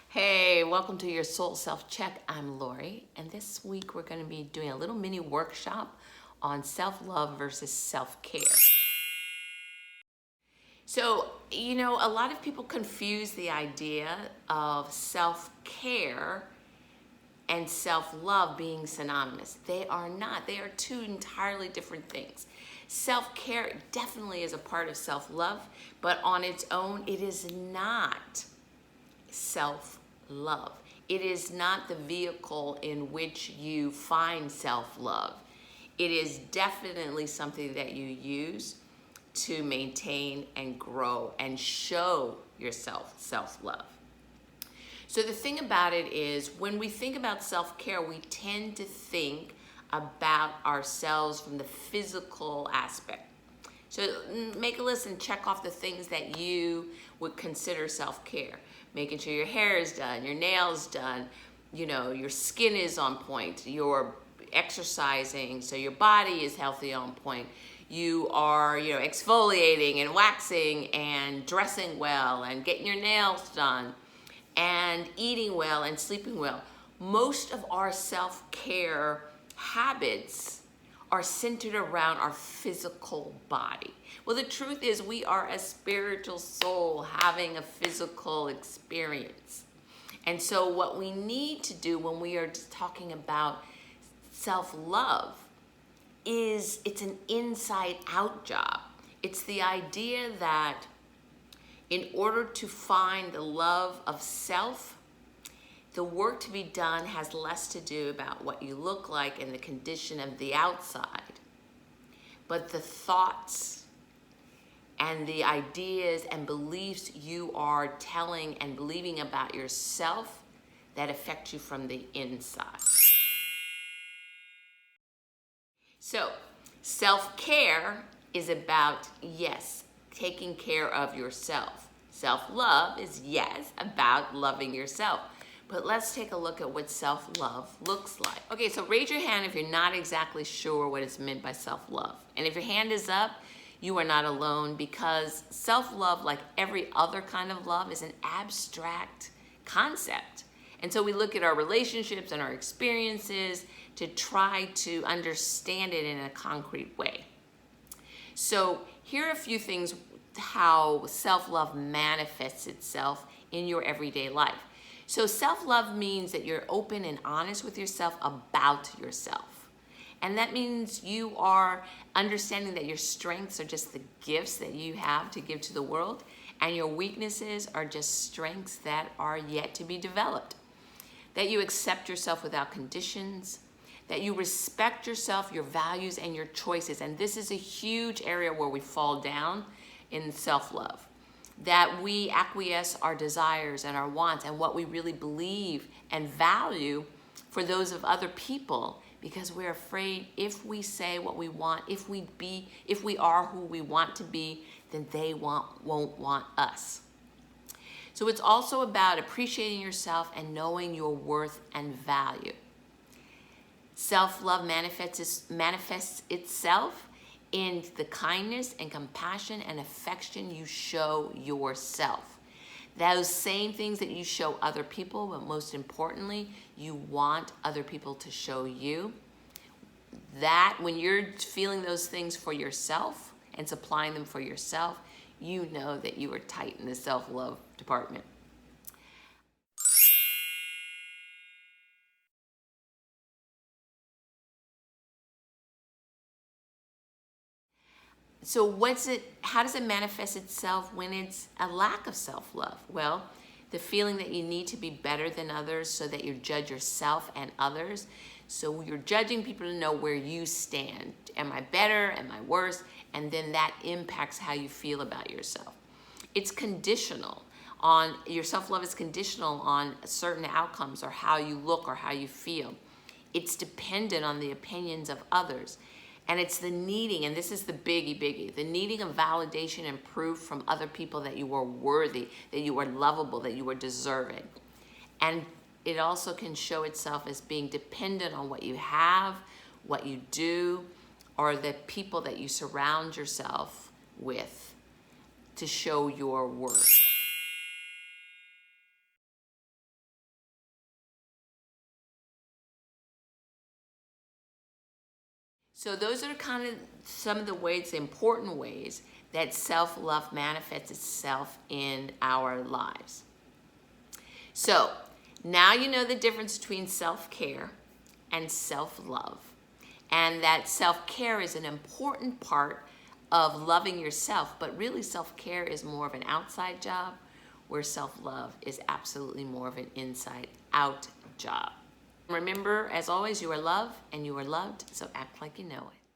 Hey, welcome to your Soul Self Check. I'm Lori, and this week we're going to be doing a little mini workshop on self-love versus self-care. So, a lot of people confuse the idea of self-care and self-love being synonymous. They are not. They are two entirely different things. Self-care definitely is a part of self-love, but on its own, it is not self-love. It is not the vehicle in which you find self-love. It is definitely something that you use to maintain and grow and show yourself self-love. So the thing about it is, when we think about self-care, we tend to think about ourselves from the physical aspect. So make a list and check off the things that you would consider self-care. Making sure your hair is done, your nails done, your skin is on point, you're exercising so your body is healthy, on point. You are, exfoliating and waxing and dressing well and getting your nails done and eating well and sleeping well. Most of our self-care habits are centered around our physical body. Well, the truth is, we are a spiritual soul having a physical experience. And so what we need to do when we are talking about self-love is it's an inside-out job. It's the idea that in order to find the love of self, the work to be done has less to do about what you look like and the condition of the outside, but the thoughts and the ideas and beliefs you are telling and believing about yourself that affect you from the inside. So, self-care is about, yes, taking care of yourself. Self-love is, yes, about loving yourself. But let's take a look at what self-love looks like. Okay, so raise your hand if you're not exactly sure what is meant by self-love. And if your hand is up, you are not alone, because self-love, like every other kind of love, is an abstract concept. And so we look at our relationships and our experiences to try to understand it in a concrete way. So here are a few things how self-love manifests itself in your everyday life. So self-love means that you're open and honest with yourself about yourself. And that means you are understanding that your strengths are just the gifts that you have to give to the world, and your weaknesses are just strengths that are yet to be developed. That you accept yourself without conditions, that you respect yourself, your values, and your choices. And this is a huge area where we fall down in self-love. That we acquiesce our desires and our wants and what we really believe and value for those of other people, because we're afraid if we say what we want, if we are who we want to be, then they won't want us. So it's also about appreciating yourself and knowing your worth and value. Self-love manifests itself in the kindness and compassion and affection you show yourself. Those same things that you show other people, but most importantly, you want other people to show you. That when you're feeling those things for yourself and supplying them for yourself, you know that you are tight in the self-love department. So how does it manifest itself when it's a lack of self-love? Well, the feeling that you need to be better than others so that you judge yourself and others. So you're judging people to know where you stand. Am I better? Am I worse? And then that impacts how you feel about yourself. It's conditional on, your self-love is conditional on certain outcomes or how you look or how you feel. It's dependent on the opinions of others. And it's the needing, and this is the biggie, the needing of validation and proof from other people that you are worthy, that you are lovable, that you are deserving. And it also can show itself as being dependent on what you have, what you do, or the people that you surround yourself with to show your worth. So those are kind of some of the ways, important ways that self-love manifests itself in our lives. So now you know the difference between self-care and self-love, and that self-care is an important part of loving yourself, but really self-care is more of an outside job, where self-love is absolutely more of an inside-out job. Remember, as always, you are loved and you are loved, so act like you know it.